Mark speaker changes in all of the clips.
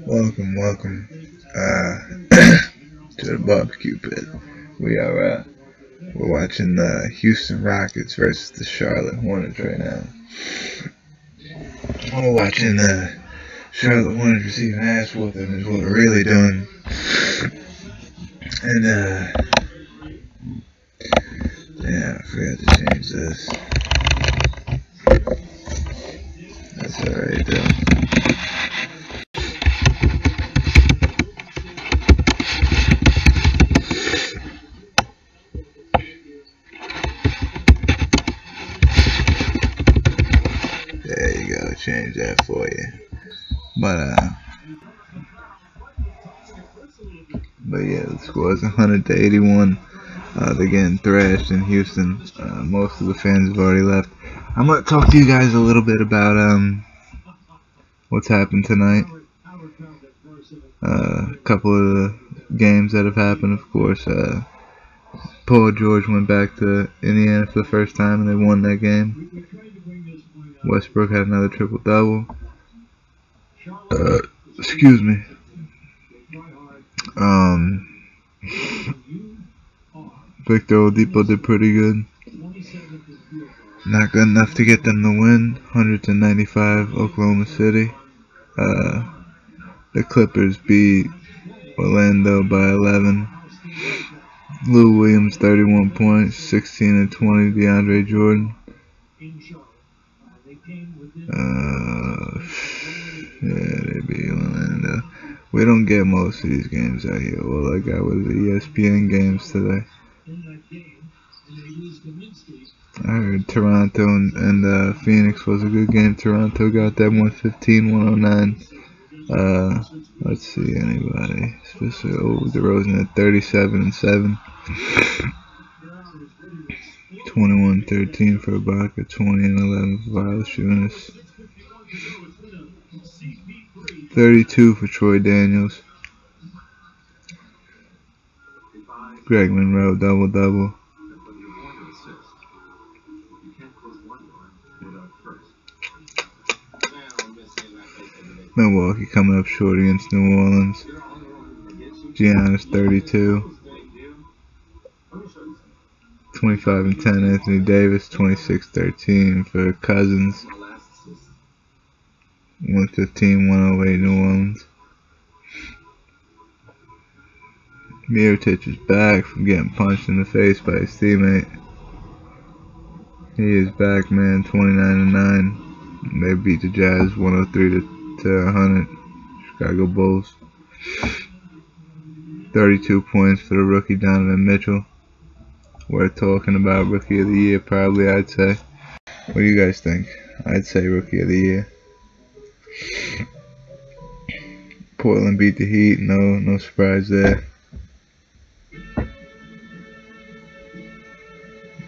Speaker 1: Welcome to the barbecue pit. We're watching the Houston Rockets versus the Charlotte Hornets right now. We're watching the Charlotte Hornets receive an ass whooping is what we're really doing. And yeah, I forgot to change this. That's alright though. There you go, change that for you. But yeah, the score is 100-81. They're getting thrashed in Houston. Most of the fans have already left. I'm gonna talk to you guys a little bit about what's happened tonight. A couple of the games that have happened, of course. Paul George went back to Indiana for the first time and they won that game. Westbrook had another triple-double. Excuse me. Victor Oladipo did pretty good. Not good enough to get them to win. 100-95 Oklahoma City. The Clippers beat Orlando by 11. Lou Williams 31 points, 16 and 20 DeAndre Jordan. Yeah, they beat Orlando. We don't get most of these games out here. All I got was the ESPN games today. I heard Toronto and Phoenix was a good game. Toronto got that 115-109. Let's see anybody. Especially DeRozan at 37 and 7. 21-13 for Ibaka, 20 and 11 for Valanciunas. 32 for Troy Daniels. Greg Monroe double-double. Milwaukee coming up short against New Orleans. Giannis 32. 25 and 10 Anthony Davis. 26-13 for Cousins. 115-108 New Orleans. Mirotic is back from getting punched in the face by his teammate. He is back, man. 29 and 9. They beat the Jazz 103-100. Chicago Bulls. 32 points for the rookie Donovan Mitchell. We're talking about rookie of the year, probably. I'd say. What do you guys think? I'd say rookie of the year. Portland beat the Heat. No surprise there.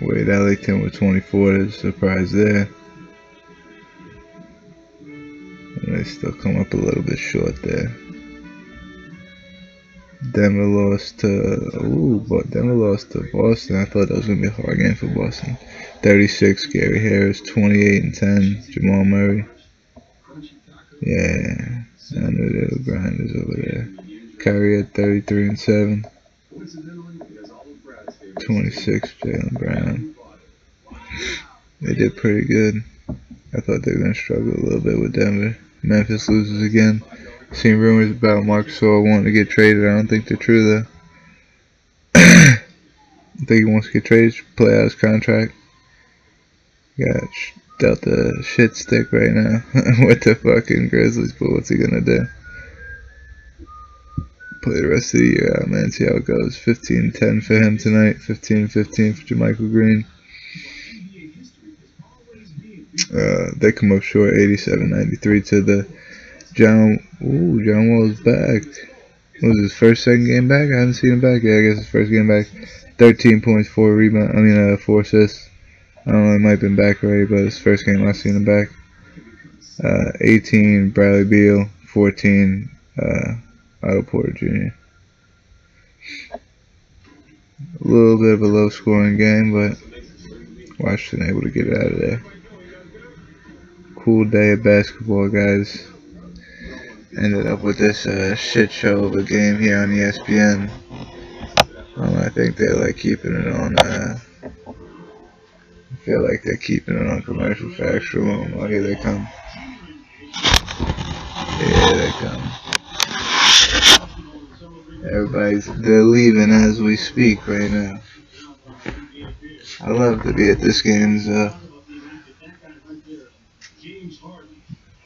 Speaker 1: Wade Ellington with 24. There's a surprise there. And they still come up a little bit short there. Denver lost to Boston. I thought that was gonna be a hard game for Boston. 36. Gary Harris. 28 and 10. Jamal Murray. Yeah, I know there were grinders over there. Kyrie at 33 and 7. 26, Jaylen Brown. They did pretty good. I thought they were going to struggle a little bit with Denver. Memphis loses again. Seen rumors about Marc Gasol wanting to get traded. I don't think they're true though. I think he wants to get traded to play out his contract. Got dealt a shit stick right now with the fucking Grizzlies, but what's he gonna do? Play the rest of the year out, man. See how it goes. 15-10 for him tonight. 15-15 for Jermichael Green. They come up short, 87-93 to the John Wall's back. What was his second game back? I haven't seen him back yet. I guess his first game back. 13 points, 4 rebounds. 4 assists. I don't know, he might have been back already, but his first game I've seen him back. 18 Bradley Beal, 14 Otto Porter Jr. A little bit of a low scoring game, but Washington able to get it out of there. Cool day of basketball, guys. Ended up with this shit show of a game here on ESPN. I think they're like keeping it on. I feel like they're keeping it on commercial for extra long. Oh, here they come. Here they come. They're leaving as we speak right now. I love to be at this game.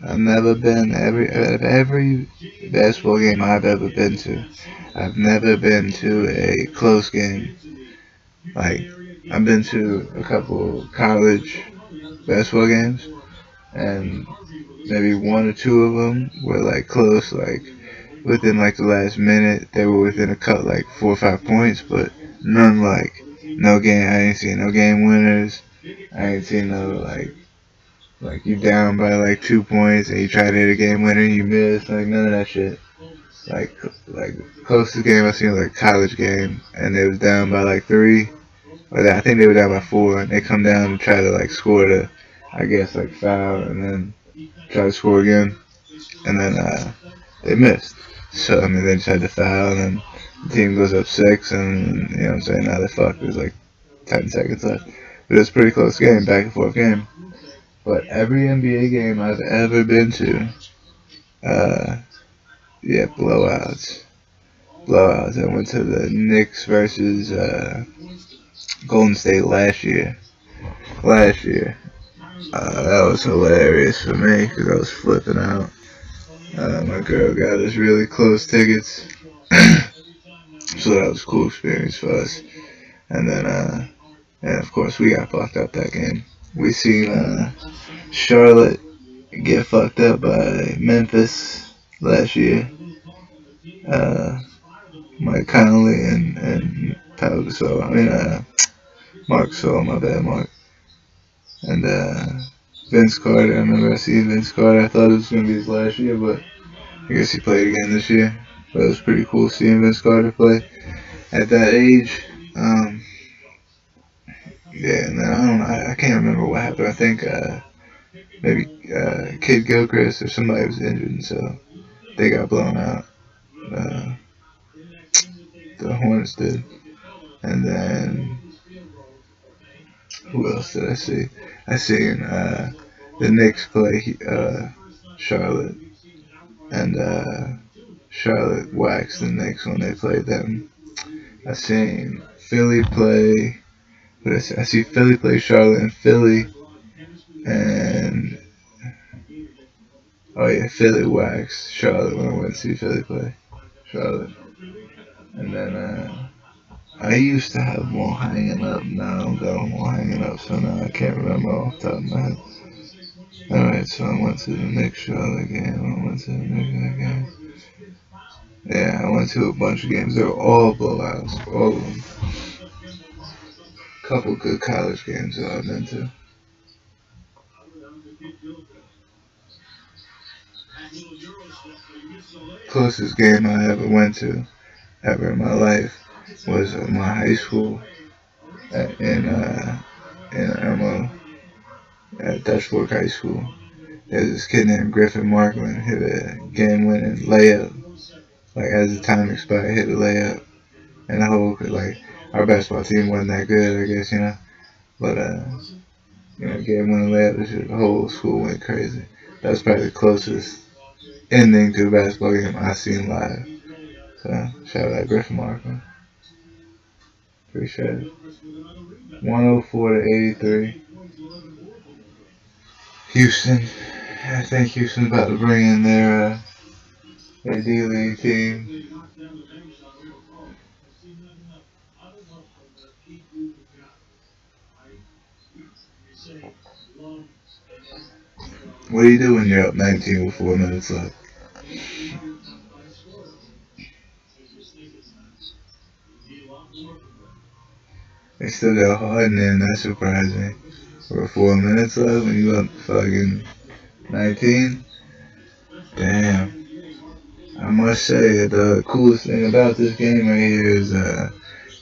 Speaker 1: I've never been every basketball game I've ever been to. I've never been to a close game. Like, I've been to a couple college basketball games, and maybe one or two of them were like close, like within like the last minute. They were within a cut, like 4 or 5 points, but none like no game. I ain't seen no game winners. I ain't seen no like you down by like 2 points and you try to hit a game winner and you miss. Like none of that shit. Like closest game I seen was like college game, and they was down by like 3. Or I think they were down by 4, and they come down and try to like score the, I guess like foul, and then try to score again, and then they missed. So I mean they just had to foul, and then the team goes up 6, and you know what I'm saying, now they're fucked. There's like 10 seconds left. But it was a pretty close game, back and forth game. But every NBA game I've ever been to, yeah, blowouts. I went to the Knicks versus Golden State last year. That was hilarious for me because I was flipping out. My girl got us really close tickets, so that was a cool experience for us. And then, and of course, we got fucked up that game. We seen Charlotte get fucked up by Memphis last year. Mike Conley and Pau Gasol. Mark Gasol, my bad, Mark. And Vince Carter. I remember I seen Vince Carter. I thought it was gonna be his last year, but I guess he played again this year. But it was pretty cool seeing Vince Carter play at that age. Yeah, and then I don't know. I can't remember what happened. I think maybe Kid Gilchrist or somebody was injured, and so they got blown out. The Hornets did. And then who else did I see? I seen the Knicks play Charlotte, and Charlotte waxed the Knicks when they played them. I seen Philly play. What I see Philly play Charlotte and Philly, and oh yeah, Philly waxed Charlotte when I went to see Philly play Charlotte. And then I used to have more hanging up. Now I don't got more hanging up, so now I can't remember off the top of my head. Alright, so I went to the Knicks Charlotte game. I went to the Knicks game. Yeah, I went to a bunch of games. They were all blowouts, all of them. Couple good college games that I've been to. Closest game I ever went to, ever in my life, was my high school in Irmo at Dutch Fork High School. There's this kid named Griffin Markland hit a game-winning layup. Like as the time expired, hit a layup, and the whole our basketball team wasn't that good, I guess, you know. But game-winning layup, the whole school went crazy. That was probably the closest ending to a basketball game I seen live. So shout out Griffin Markland. Appreciate it. 104 to 83. Houston. I think Houston's about to bring in their D-League team. What do you do when you're up 19 with 4 minutes left? They still got Harden in, that surprised me. For 4 minutes left when you up fucking 19? Damn. I must say that the coolest thing about this game right here is the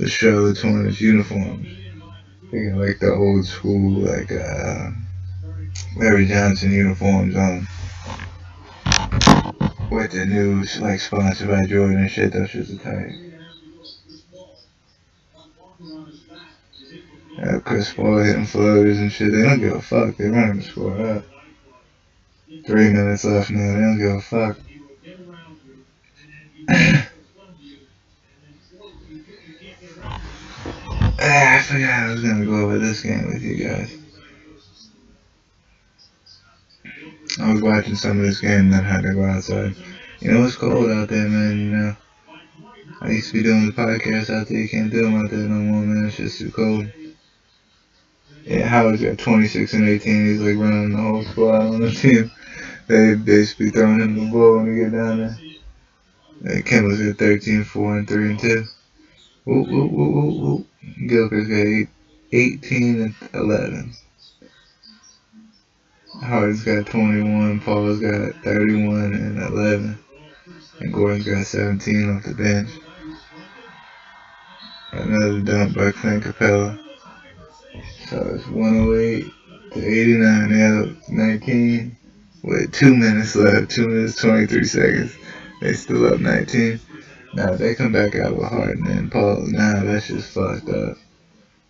Speaker 1: Charlotte Hornets uniforms. They got like the old school, like Larry Johnson uniforms on with the new, like, sponsored by Jordan and shit. Those shits are tight. Chris Paul hitting floaters and shit. They don't give a fuck. They running the score up. 3 minutes left now. They don't give a fuck. I forgot I was gonna go over this game with you guys. I was watching some of this game and then had to go outside. You know, it's cold out there, man. You know, I used to be doing the podcast out there. You can't do them out there no more, man. It's just too cold. Yeah, Howard's got 26 and 18. He's like running the whole squad on the team. They basically throwing him the ball when they get down there. And Kimball's got 13, 4, and 3 and 2. Ooh, ooh, ooh, ooh, ooh. Gilchrist's got 18 and 11. Howard's got 21. Paul's got 31 and 11. And Gordon's got 17 off the bench. Another dunk by Clint Capella. So it's 108 to 89. They have 19 with 2 minutes left. 2 minutes 23 seconds. They still up 19. Now they come back out with Harden and Paul. Nah, that's just fucked up.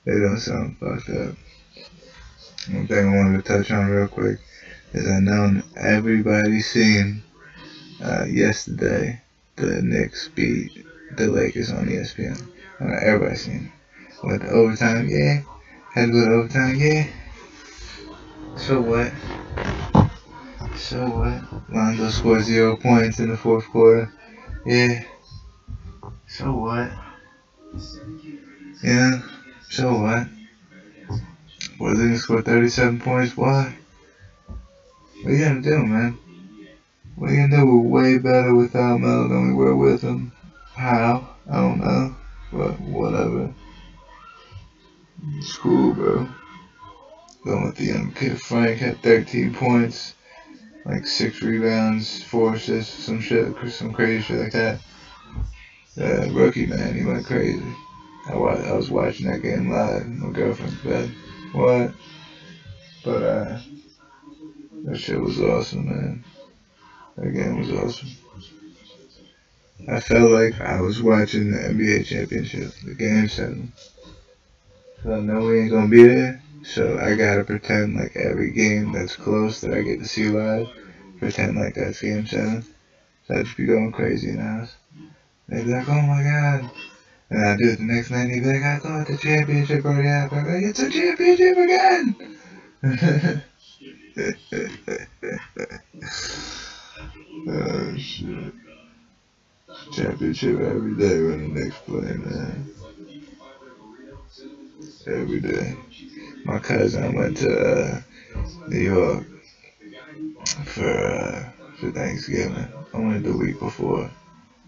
Speaker 1: They don't sound fucked up. One thing I wanted to touch on real quick is I know everybody seen yesterday the Knicks beat the Lakers on ESPN. Everybody seen it. Went to overtime, yeah. Had to go to overtime, yeah. So what? So what? Lonzo scored 0 points in the fourth quarter. Yeah. So what? Yeah. So what? Worthington scored 37 points. Why? What are you gonna do, man? What are you gonna do? We're way better without Melo than we were with him. How? I don't know. But whatever. It's cool, bro. Going with the young kid. Frank had 13 points, like 6 rebounds, 4 assists, some shit, some crazy shit like that. Rookie, man, he went crazy. I was watching that game live in my girlfriend's bed. What? But that shit was awesome, man. That game was awesome. I felt like I was watching the NBA championship, the game 7. So I know we ain't gonna be there. So I gotta pretend like every game that's close that I get to see live, pretend like that's game 7. So I just be going crazy in the house. They'd be like, oh my god. And I do it the next night and they'd be like, I thought the championship already happened. I'm like, it's a championship again! Oh shit. Championship every day when the Knicks play, man. Every day. My cousin went to New York for Thanksgiving. I went the week before,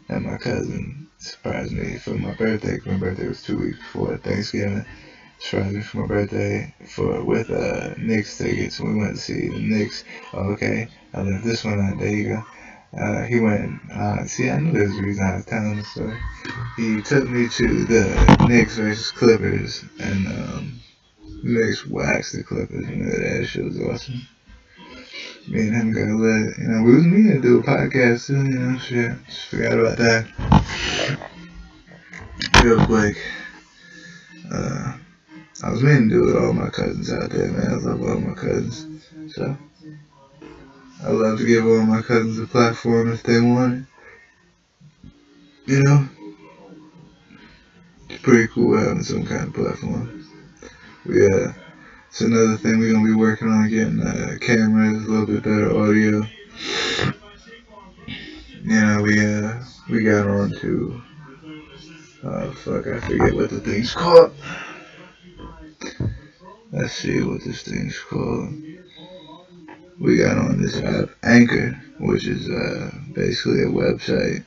Speaker 1: and my cousin surprised me for my birthday. My birthday was 2 weeks before Thanksgiving. Surprised me for my birthday with Knicks tickets. We went to see the Knicks. Oh, okay, I left this one out. There you go. He went. See, I knew there was a reason I was telling the story. He took me to the Knicks versus Clippers, and Knicks waxed the Clippers. You know, that shit was awesome. Me and him got lit. You know, we was meaning to do a podcast too, you know, shit. Just forgot about that. Real quick. I was meaning to do it with all my cousins out there, man. I love all my cousins. So, I love to give all my cousins a platform if they want it. You know? It's pretty cool having some kind of platform. It's another thing we're going to be working on, getting cameras, a little bit better audio. You know, we got on to, I forget what the thing's called. Let's see what this thing's called. We got on this app, Anchor, which is basically a website.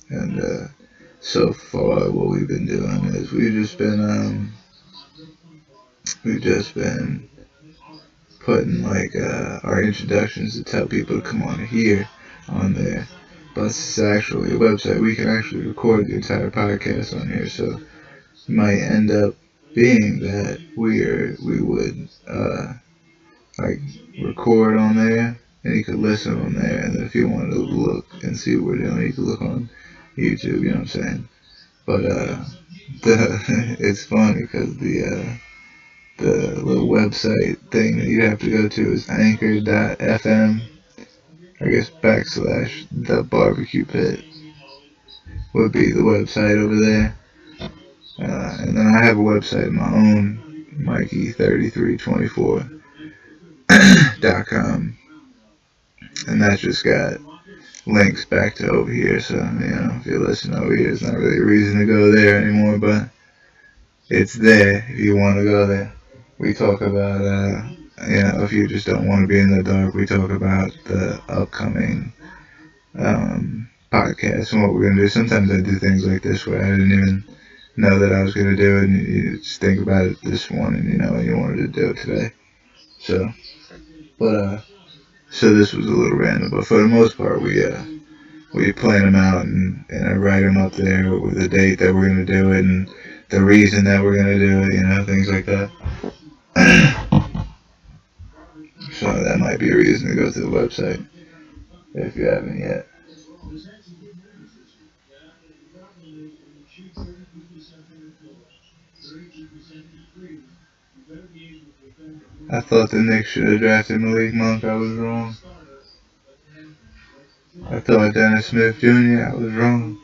Speaker 1: And so far, what we've been doing is we've just been putting like our introductions to tell people to come on here on there. But it's actually a website. We can actually record the entire podcast on here, so it might end up being that we would like record on there, and you could listen on there. And if you wanted to look and see what we're doing, you could look on YouTube. You know what I'm saying? But it's funny because the little website thing that you have to go to is anchor.fm, I guess / the barbecue pit would be the website over there. And then I have a website of my own, mikey3324.com, and that's just got links back to over here. So, if you listen over here, it's not really a reason to go there anymore, but it's there if you want to go there. We talk about, if you just don't want to be in the dark, we talk about the upcoming podcast and what we're going to do. Sometimes I do things like this where I didn't even know that I was going to do it, and you just think about it this morning, and you wanted to do it today. So this was a little random, but for the most part, we plan them out, and I write them up there with the date that we're going to do it, and the reason that we're going to do it, things like that. So that might be a reason to go to the website if you haven't yet. I thought the Knicks should have drafted Malik Monk. I was wrong. I thought Dennis Smith Jr. I was wrong.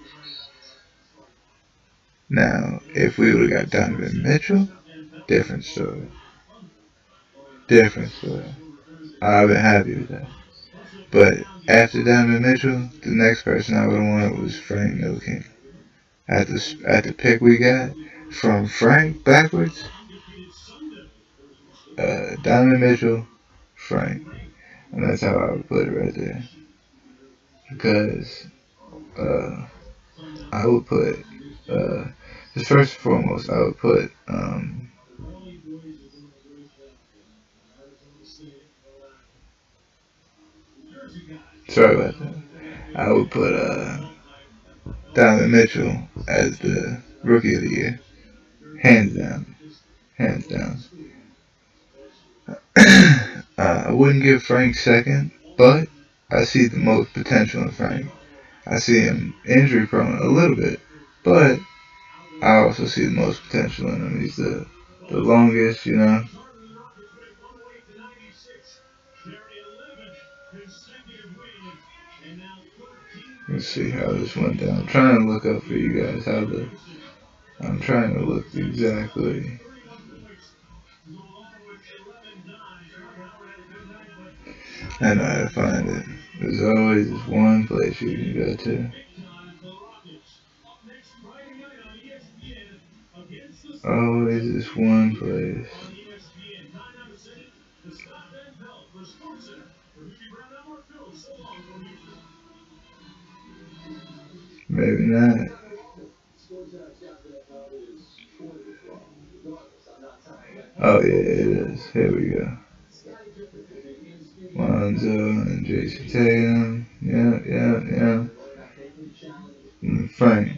Speaker 1: Now, if we would have got Donovan Mitchell, different story. Different story. I've been happy with that. But after Donovan Mitchell, the next person I would have wanted was Frank Ntilikina. At the pick we got from Frank backwards, Donovan Mitchell, Frank. And that's how I would put it right there. Because I would put, just first and foremost, I would put, sorry about that. I would put Donovan Mitchell as the Rookie of the Year. Hands down. Hands down. I wouldn't give Frank second, but I see the most potential in Frank. I see him injury prone a little bit, but I also see the most potential in him. He's the longest, Let's see how this went down. I'm trying to look up for you guys I'm trying to look exactly. I know how to find it. There's always this one place you can go to. Always this one place. Maybe not. Oh yeah, it is. Here we go. Lonzo and Jason Tatum. Yeah. And Frank.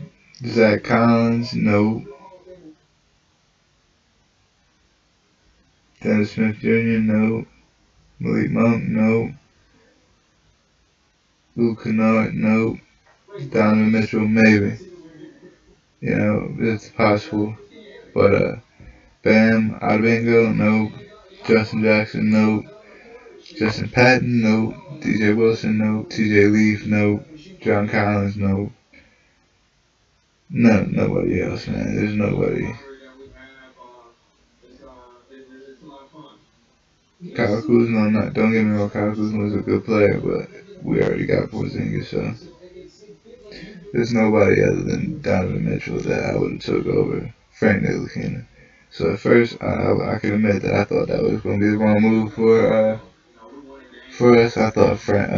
Speaker 1: Zach Collins. Nope. Dennis Smith Jr. Nope. Malik Monk. Nope. Luke Kennard. Nope. Donovan Mitchell. Maybe. It's possible. But Bam Adebayo. Nope. Justin Jackson. Nope. Justin Patton, nope. DJ Wilson, nope. TJ Leaf, nope. John Collins, nope. Nobody else, man. There's nobody. Kyle Kuzma, don't get me wrong, Kyle Kuzma was a good player, but we already got Porzingis, so there's nobody other than Donovan Mitchell that I would have took over Frank Ntilikina. So at first, I can admit that I thought that was going to be the wrong move for us. I thought Frank,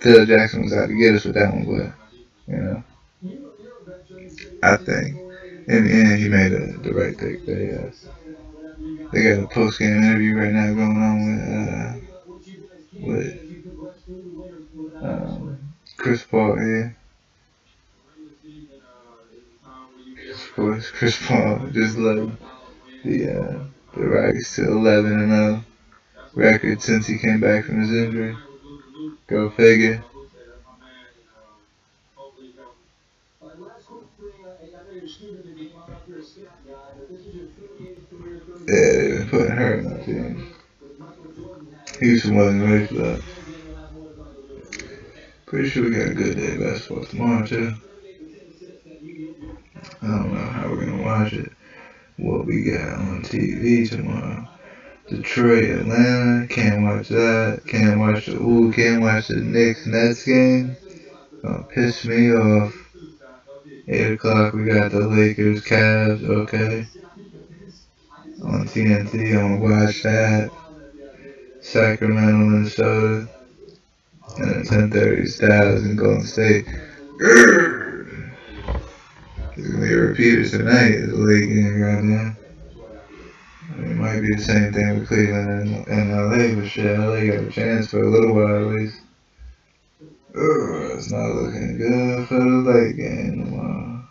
Speaker 1: Phil Jackson was out to get us with that one, but I think in the end he made the right pick there. They got a post-game interview right now going on with Chris Paul here. Of course, Chris Paul just led the Rockets to 11-0 record since he came back from his injury. Go figure. Yeah, they've been putting her in the team. Houston wasn't ready for that. Pretty sure we got a good day of basketball tomorrow, too. I don't know how we're going to watch it. What we got on TV tomorrow. Detroit, Atlanta, can't watch that. Can't watch the Knicks Nets game. Gonna piss me off. 8 o'clock, we got the Lakers, Cavs, okay. On TNT, I'm gonna watch that. Sacramento, Minnesota. And at 10:30, it's Dallas and Golden State. Grrr. It's gonna be a repeater tonight at the late game right now. It might be the same thing with Cleveland and LA, but shit, LA got a chance for a little while at least. It's not looking good for the late game tomorrow.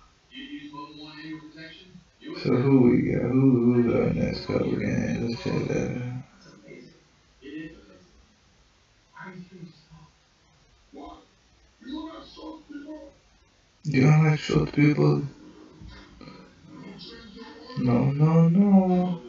Speaker 1: So who we got? Who's our next couple games? Let's check that out. You don't like short people? No.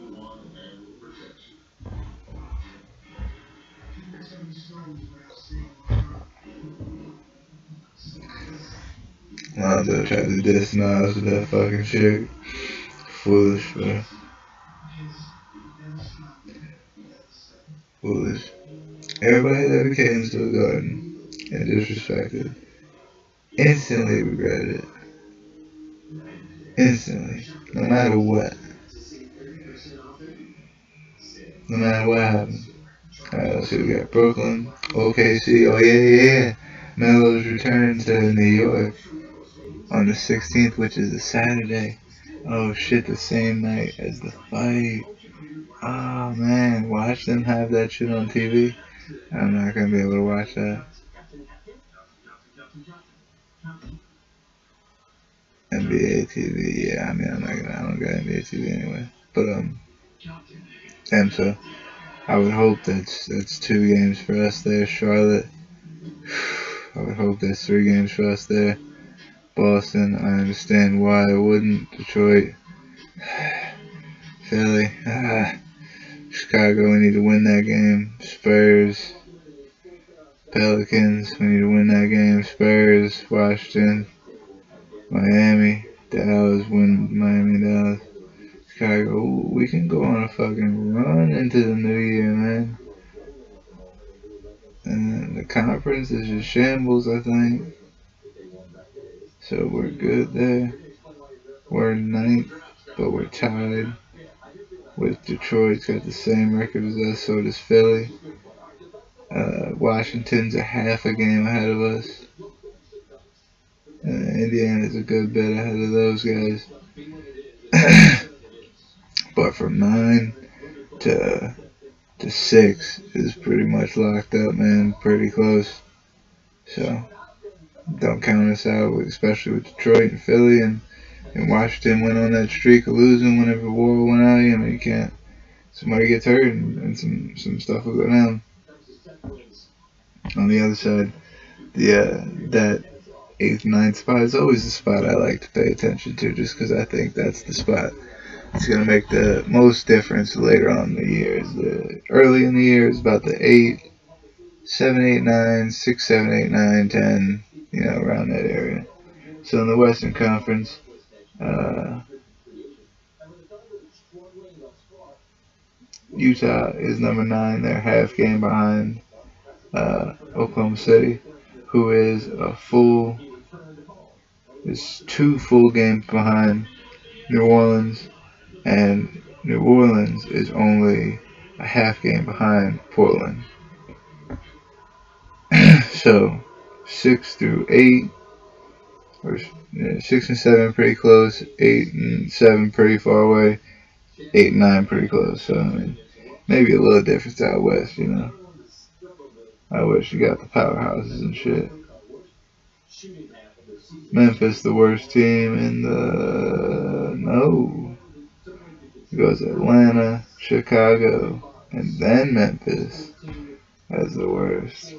Speaker 1: Lonzo tried to diss Nas with that fucking shit. Foolish, bro. Foolish. Everybody that came to the Garden and disrespected instantly regretted it. Instantly. No matter what. No matter what happened. Alright, let's see. We got Brooklyn, OKC. Oh, yeah. Melo's return to New York on the 16th, which is a Saturday. Oh, shit, the same night as the fight. Oh, man. Watch them have that shit on TV. I'm not going to be able to watch that. NBA TV, yeah, I mean, I don't got NBA TV anyway. But, and so, I would hope that's 2 games for us there. Charlotte, I would hope that's 3 games for us there. Boston, I understand why I wouldn't. Detroit, Philly, Chicago, we need to win that game. Spurs, Pelicans, we need to win that game. Spurs, Washington, Miami, Dallas, Dallas. Chicago, ooh, we can go on a fucking run into the new year, man. And the conference is just shambles, I think. So we're good there. We're 9th, but we're tied with Detroit's got the same record as us, so does Philly. Washington's a half a game ahead of us. Indiana's a good bit ahead of those guys. But from 9 to 6 is pretty much locked up, man. Pretty close. So don't count us out, especially with Detroit and Philly and Washington went on that streak of losing whenever Wall went out. I mean, you can't. Somebody gets hurt and some stuff will go down. On the other side, that 8th, 9th spot is always the spot I like to pay attention to, just because I think that's the spot. It's going to make the most difference later on in the year. Early in the year is about the 8, 7, 8, 9, 6, 7, 8, 9, 10, around that area. So in the Western Conference, Utah is number 9. They're half game behind Oklahoma City, who is is 2 full games behind New Orleans, and New Orleans is only a half game behind Portland. So 6 through 8, or 6 and 7 pretty close, 8 and 7 pretty far away, 8 and 9 pretty close. So I mean, maybe a little difference out west, you know. I wish you got the powerhouses and shit. Memphis, the worst team in the no. It goes Atlanta, Chicago, and then Memphis as the worst,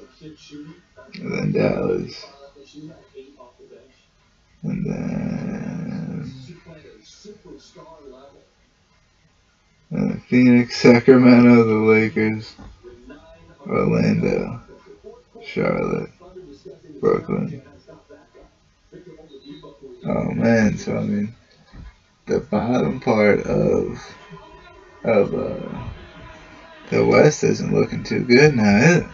Speaker 1: and then Dallas, and then Phoenix, Sacramento, the Lakers, Orlando, Charlotte, Brooklyn. Oh man, so I mean, the bottom part of the West isn't looking too good now, is it?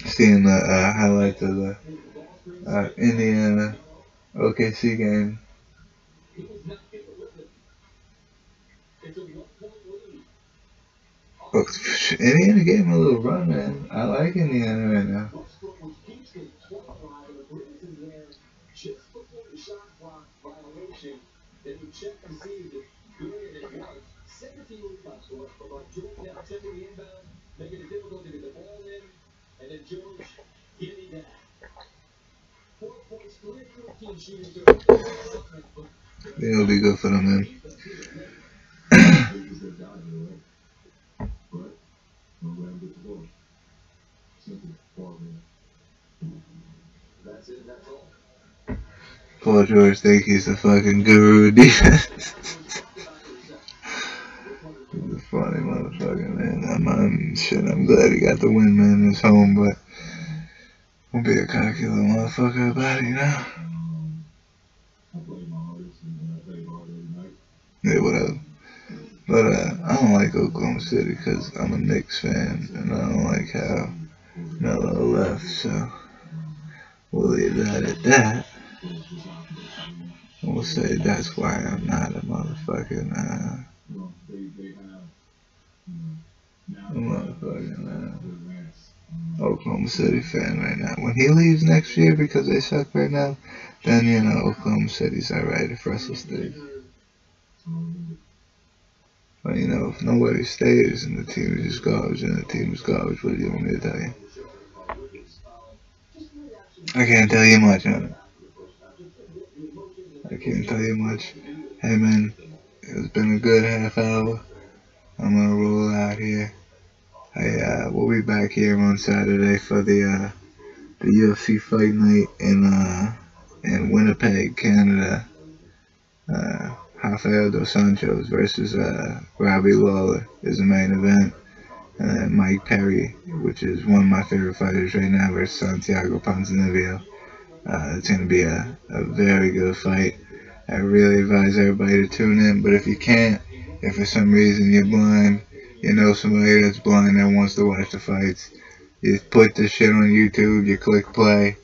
Speaker 1: Seeing the highlights of the Indiana OKC game. Oh, Indiana gave him a little run, man. I like Indiana right now. It'll be good for them, man. Paul George think he's the fucking guru of defense. He's a funny motherfucker, man. I'm glad he got the win, man. It's home, but won't be a cocky little motherfucker about it, you know? Yeah, whatever. But I don't like Oklahoma City because I'm a Knicks fan, and I don't like how Melo left, so we'll leave that at that. We'll say that's why I'm not a motherfucking Oklahoma City fan right now. When he leaves next year because they suck right now, then you know Oklahoma City's alright if Russell stays. But you know, if nobody stays and the team is just garbage and the team is garbage, what do you want me to tell you? I can't tell you much on it. I can't tell you much. Hey man, it's been a good half hour. I'm gonna roll out here. We'll be back here on Saturday for the UFC fight night in Winnipeg, Canada. Rafael dos Anjos versus Robbie Lawler is the main event. And then Mike Perry, which is one of my favorite fighters right now, versus Santiago Ponzinibbio. It's going to be a very good fight. I really advise everybody to tune in, but if you can't, if for some reason you're blind, you know somebody that's blind that wants to watch the fights, you put this shit on YouTube, you click play,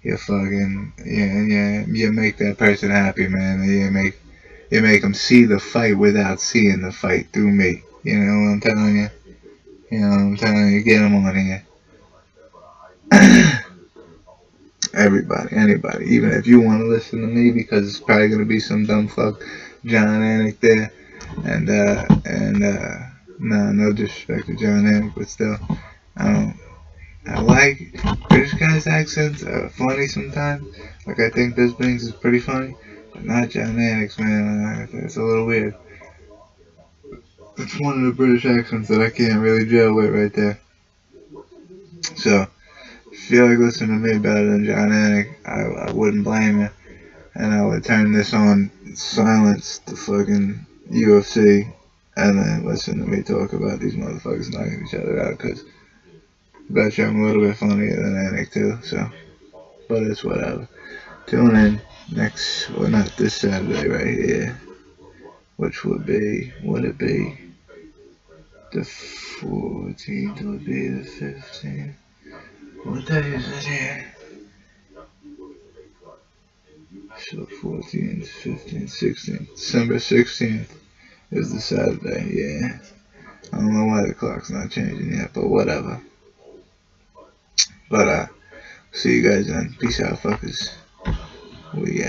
Speaker 1: you fucking, you make that person happy, man. You make them see the fight without seeing the fight through me. You know what I'm telling you? You know what I'm telling you? Get them on here. Everybody, anybody, even if you want to listen to me, because it's probably going to be some dumb fuck John Anik there. No disrespect to John Anik, but still, I like British guys' accents are funny sometimes. Like, I think Bisping's is pretty funny, but not John Anik's, man. It's a little weird. It's one of the British accents that I can't really gel with right there. So, if you like listening to me better than John Anik, I wouldn't blame you. And I would turn this on, silence the fucking UFC, and then listen to me talk about these motherfuckers knocking each other out, because I bet you I'm a little bit funnier than Anik too, so, but it's whatever. Tune in not this Saturday right here, which would it be the 14th, would be the 15th, what day is it here? So 14th, 15th, 16th, December 16th is the Saturday, yeah. I don't know why the clock's not changing yet, but whatever. But see you guys then. Peace out, fuckers. We